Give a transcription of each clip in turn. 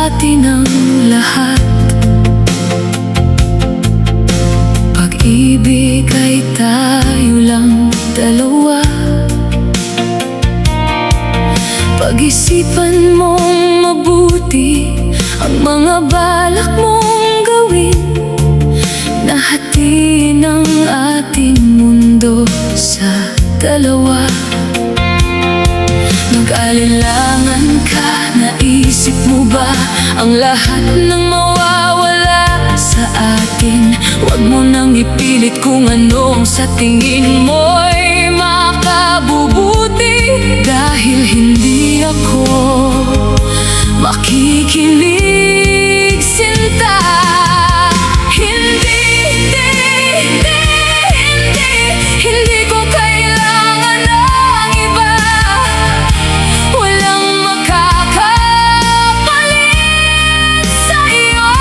atin ang lahat. Pag-ibig ay tayo lang dalawa. Pag-isipan mong mabuti ang mga balak mong gawin. Nahatiin ang ating mundo sa dalawa. Mag-alilangan ka, naisip mo ba ang lahat ng mawawala sa atin? Huwag mo nang ipilit kung anong sa tingin mo'y makabubuti. Dahil hindi ako makikinig, sinta. Hindi ko kailangan ng iba. Walang makakapalit sa iyo.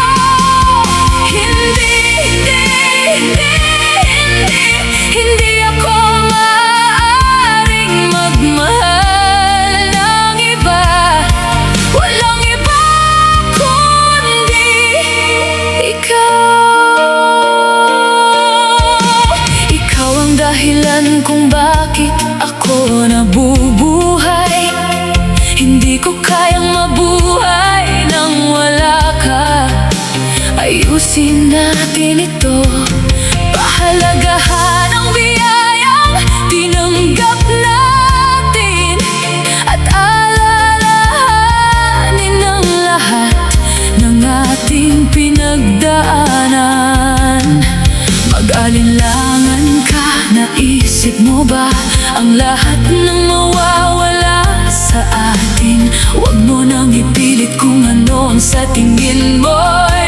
Hindi ako maaaring magmahal ng iba. Walang iba kundi ikaw. Ikaw ang dahilan kung bakit ako nabubuhay. Hindi ko kayang mabuhay nang wala ka. Ayusin natin ito, pahalagahan ang biyayang tinanggap natin, at alalahanin ang lahat ng ating pinagdaanan. Mag-alinlangan ka, naisip mo ba ang lahat ng mawawala sa atin? Huwag mo nang ipilit kung ano ang sa tingin mo'y